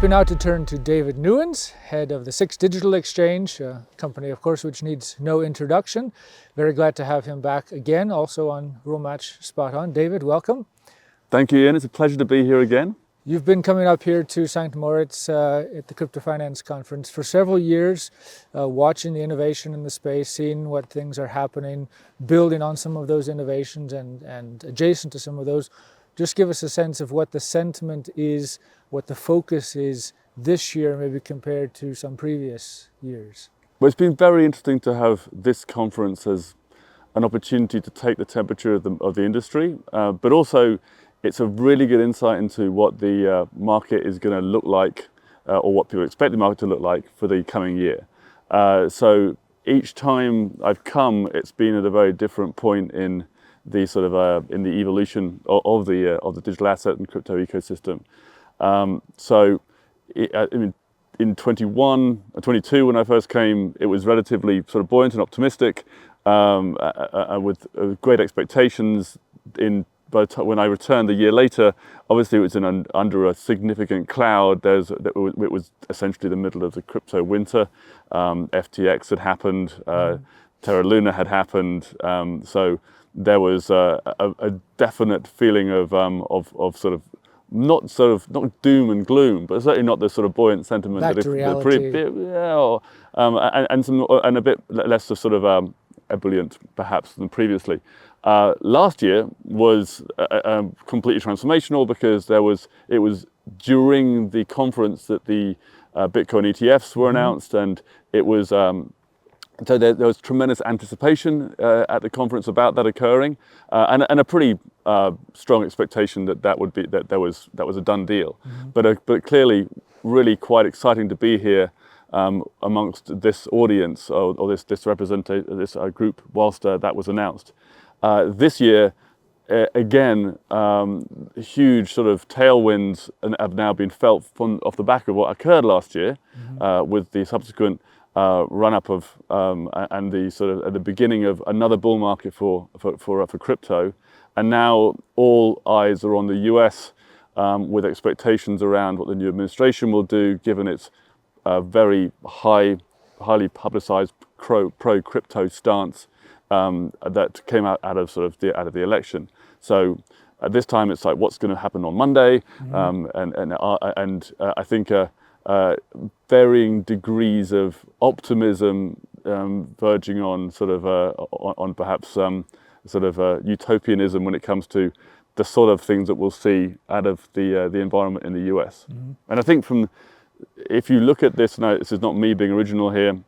Happy now to turn to David Newns, head of the SIX Digital Exchange, a company, of course, which needs no introduction. Very glad to have him back again, also on RULEMATCH Spot On. David, welcome. Thank you, Ian. It's a pleasure to be here again. You've been coming up here to St. Moritz at the Crypto Finance Conference for several years, watching the innovation in the space, seeing what things are happening, building on some of those innovations and adjacent to some of those. Just give us a sense of what the sentiment is, what the focus is this year, maybe compared to some previous years. Well, it's been very interesting to have this conference as an opportunity to take the temperature of the industry, but also it's a really good insight into what the market is going to look like, or what people expect the market to look like for the coming year. So each time I've come, it's been at a very different point in the sort of in the evolution of the digital asset and crypto ecosystem. So in 22 when I first came, it was relatively sort of buoyant and optimistic, with great expectations. When I returned a year later, obviously it was under a significant cloud. It was essentially the middle of the crypto winter. FTX had happened, Terra Luna had happened, so there was a definite feeling of sort of not doom and gloom, but certainly not the sort of buoyant sentiment back to reality. And a bit less of sort of ebullient perhaps than previously. Last year was completely transformational because it was during the conference that the Bitcoin ETFs were announced, and it was so there was tremendous anticipation at the conference about that occurring, and a pretty strong expectation that that was a done deal. But clearly, really quite exciting to be here amongst this audience or this group whilst that was announced. This year, again, huge sort of tailwinds have now been felt off the back of what occurred last year, with the subsequent run-up of and the sort of at the beginning of another bull market for crypto, and now all eyes are on the US with expectations around what the new administration will do, given its very highly publicized pro-crypto stance that came out of the election. So at this time, it's like, what's going to happen on Monday, and I think varying degrees of optimism, verging on sort of on perhaps sort of utopianism when it comes to the sort of things that we'll see out of the environment in the US. And I think if you look at this, now this is not me being original here,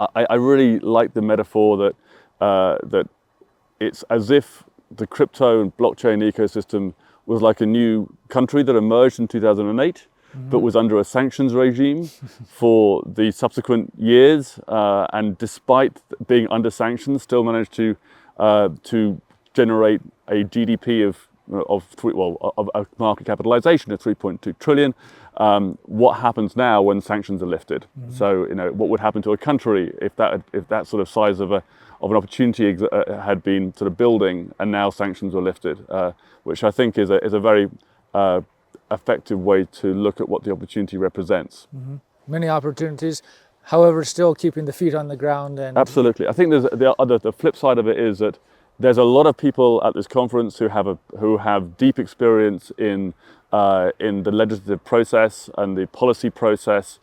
I really like the metaphor that it's as if the crypto and blockchain ecosystem was like a new country that emerged in 2008, but was under a sanctions regime for the subsequent years, and despite being under sanctions, still managed to generate a GDP of a market capitalization of 3.2 trillion. What happens now when sanctions are lifted? So what would happen to a country if that sort of size of an opportunity had been sort of building, and now sanctions were lifted, which I think is a very effective way to look at what the opportunity represents. Many opportunities, however, still keeping the feet on the ground. And absolutely, I think there's the flip side of it is that there's a lot of people at this conference who have deep experience in the legislative process and the policy process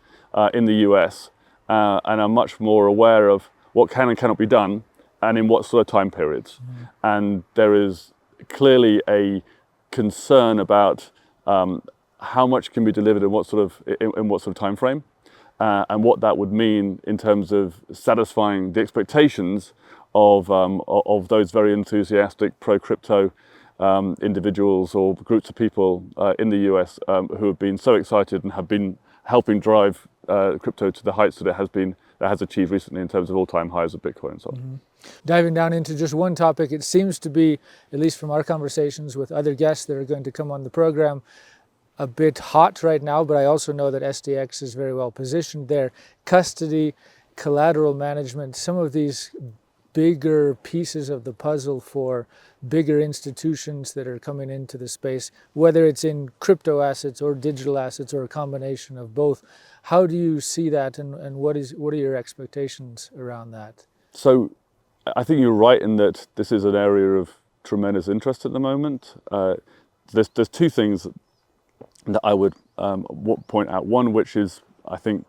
in the US, and are much more aware of what can and cannot be done, and in what sort of time periods. And there is clearly a concern about how much can be delivered in what sort of time frame, and what that would mean in terms of satisfying the expectations of those very enthusiastic pro-crypto individuals or groups of people in the US who have been so excited and have been helping drive crypto to the heights that it has achieved recently in terms of all-time highs of Bitcoin and so on. Diving down into just one topic, it seems to be, at least from our conversations with other guests that are going to come on the program, a bit hot right now, but I also know that SDX is very well positioned there. Custody, collateral management, some of these bigger pieces of the puzzle for bigger institutions that are coming into the space, whether it's in crypto assets or digital assets or a combination of both. How do you see that, and what are your expectations around that? So I think you're right in that this is an area of tremendous interest at the moment. There's two things that I would point out. One, which is, I think,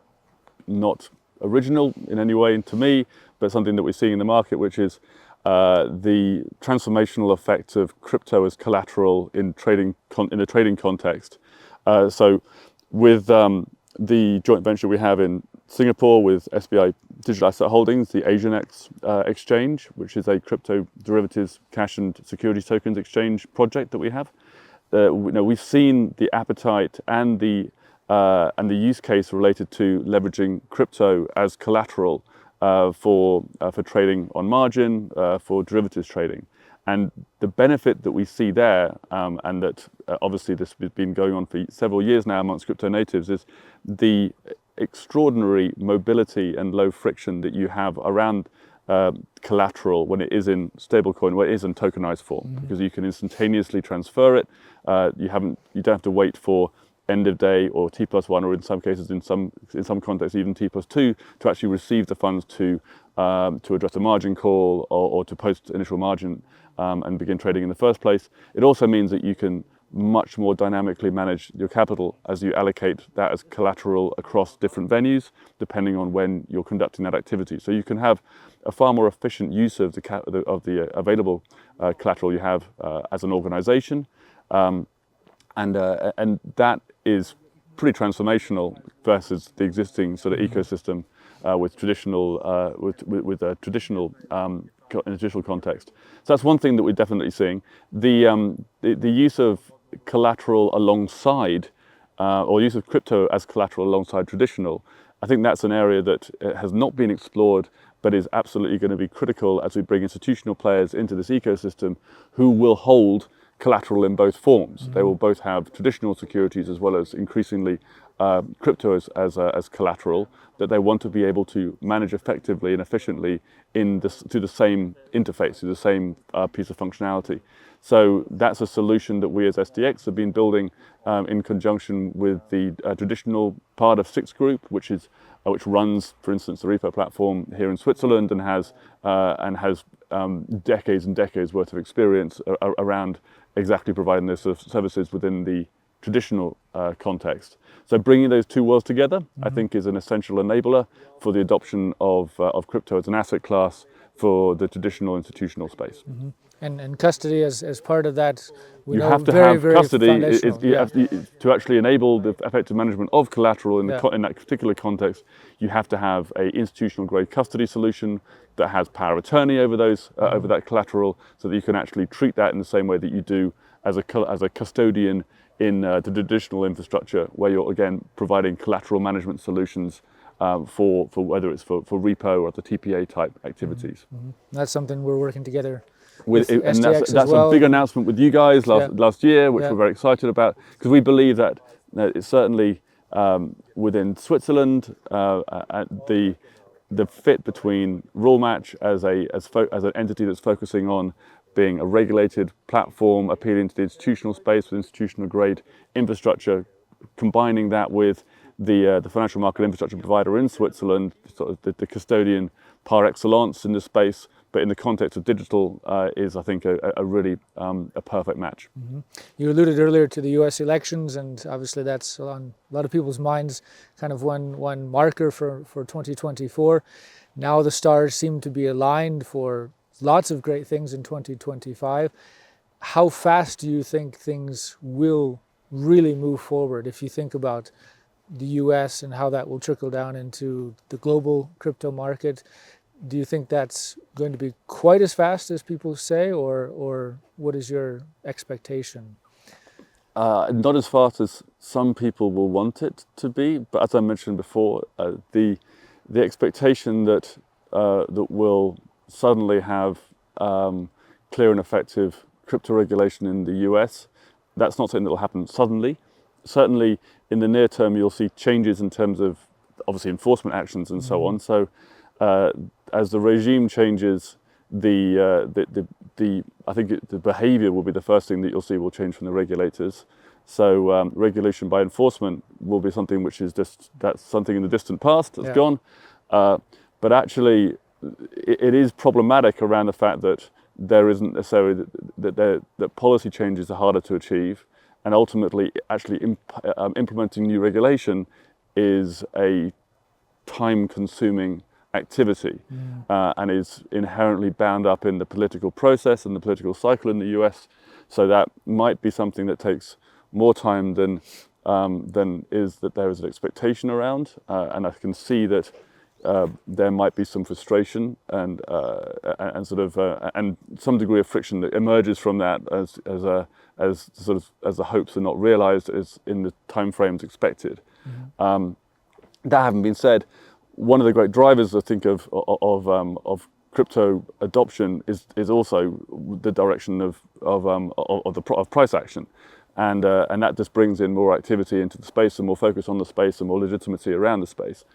not original in any way to me, but something that we're seeing in the market, which is the transformational effect of crypto as collateral in the trading context. So with the joint venture we have in Singapore with SBI Digital Asset Holdings, the AsianX exchange, which is a crypto derivatives, cash and securities tokens exchange project that we have. We've seen the appetite and the use case related to leveraging crypto as collateral for trading on margin, for derivatives trading. And the benefit that we see there, and that obviously this has been going on for several years now amongst crypto natives, is the extraordinary mobility and low friction that you have around collateral when it is in stablecoin, when it is in tokenized form, because you can instantaneously transfer it. You don't have to wait for end of day or T+1, or in some cases, in some contexts, even T+2, to actually receive the funds to address a margin call or to post initial margin and begin trading in the first place. It also means that you can much more dynamically manage your capital as you allocate that as collateral across different venues, depending on when you're conducting that activity. So you can have a far more efficient use of the available collateral you have as an organization. And that is pretty transformational versus the existing sort of ecosystem with traditional in a traditional context. So that's one thing that we're definitely seeing. The use of collateral alongside, or use of crypto as collateral alongside traditional, I think that's an area that has not been explored, but is absolutely going to be critical as we bring institutional players into this ecosystem who will hold collateral in both forms. They will both have traditional securities as well as increasingly crypto as collateral that they want to be able to manage effectively and efficiently through the same interface, through the same piece of functionality. So that's a solution that we as SDX have been building in conjunction with the traditional part of Six Group, which runs, for instance, the repo platform here in Switzerland and has decades and decades worth of experience around exactly providing those sort of services within the traditional context. So bringing those two worlds together, I think, is an essential enabler for the adoption of crypto as an asset class for the traditional institutional space. And custody as part of that, you have to have custody to actually enable the effective management of collateral in that particular context. You have to have an institutional grade custody solution that has power of attorney over over that collateral, so that you can actually treat that in the same way that you do as a custodian in the traditional infrastructure, where you're again providing collateral management solutions for whether it's for repo or the TPA type activities. That's something we're working together and that's a big announcement with you guys last year, which we're very excited about, because we believe that it's certainly within Switzerland the fit between RULEMATCH as an entity that's focusing on being a regulated platform appealing to the institutional space with institutional grade infrastructure, combining that with the financial market infrastructure provider in Switzerland, sort of the custodian par excellence in the space, but in the context of digital is, I think, a really a perfect match. You alluded earlier to the US elections, and obviously that's on a lot of people's minds, kind of one marker for 2024. Now the stars seem to be aligned for lots of great things in 2025. How fast do you think things will really move forward if you think about the US and how that will trickle down into the global crypto market? Do you think that's going to be quite as fast as people say, or what is your expectation? Not as fast as some people will want it to be, but as I mentioned before, the expectation that we'll suddenly have clear and effective crypto regulation in the US, that's not something that will happen suddenly. Certainly in the near term, you'll see changes in terms of obviously enforcement actions and so on. So as the regime changes I think the behaviour will be the first thing that you'll see will change from the regulators. So regulation by enforcement will be something which is that's something in the distant past that's gone. But actually, it is problematic around the fact that there isn't necessarily that policy changes are harder to achieve, and ultimately, actually implementing new regulation is a time-consuming activity and is inherently bound up in the political process and the political cycle in the US. So that might be something that takes more time than is that there is an expectation around, and I can see that there might be some frustration and some degree of friction that emerges from that as the hopes are not realised as in the timeframes expected. That having been said, one of the great drivers I think of crypto adoption is also the direction of price action, and that just brings in more activity into the space and more focus on the space and more legitimacy around the space.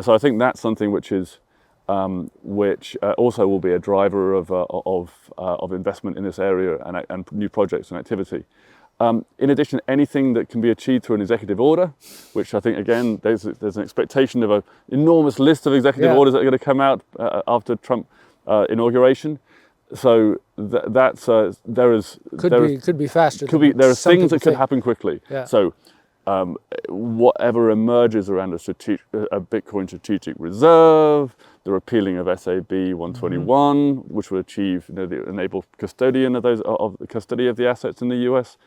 So I think that's something which is also will be a driver of investment in this area and new projects and activity. In addition, anything that can be achieved through an executive order, which I think again there's an expectation of an enormous list of executive orders that are going to come out after Trump inauguration. So could be faster. There are things that could happen quickly. So whatever emerges around a Bitcoin strategic reserve, the repealing of SAB 121, which will achieve enable custodian of the custody of the assets in the US.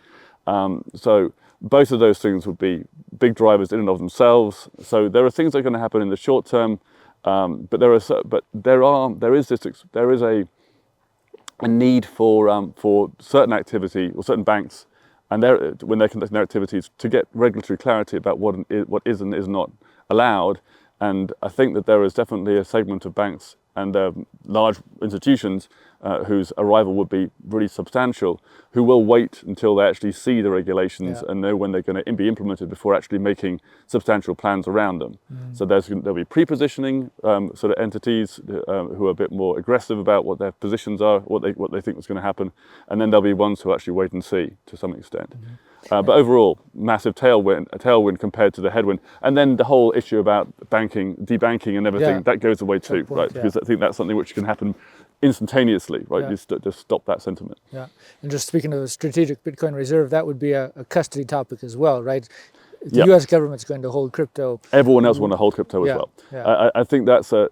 So both of those things would be big drivers in and of themselves. So there are things that are going to happen in the short term, but there is a need for certain activity or certain banks, and when they're conducting their activities, to get regulatory clarity about what is and is not allowed. And I think that there is definitely a segment of banks and large institutions whose arrival would be really substantial, who will wait until they actually see the regulations and know when they're going to be implemented before actually making substantial plans around them. So there'll be pre-positioning sort of entities who are a bit more aggressive about what their positions are, what they think is going to happen, and then there'll be ones who actually wait and see to some extent. But overall, massive tailwind compared to the headwind. And then the whole issue about debanking and everything, that goes away too, right? Because I think that's something which can happen instantaneously, right? Just stop that sentiment. Yeah. And just speaking of a strategic Bitcoin reserve, that would be a custody topic as well, right? The US government's going to hold crypto. Everyone else want to hold crypto as well. I think that's a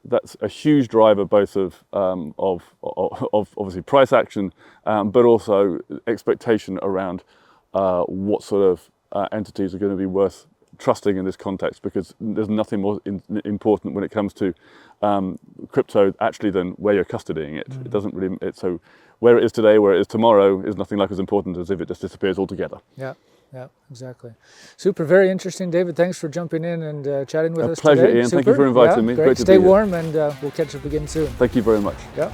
huge driver both of obviously price action, but also expectation around what sort of entities are going to be worth trusting in this context, because there's nothing more important when it comes to crypto actually than where you're custodying it. It doesn't really. So where it is today, where it is tomorrow, is nothing like as important as if it just disappears altogether. Yeah, exactly. Super, very interesting, David. Thanks for jumping in and chatting with us today. A pleasure, Ian. Super. Thank you for inviting me. Great to be here. Stay warm, and we'll catch up again soon. Thank you very much. Yeah.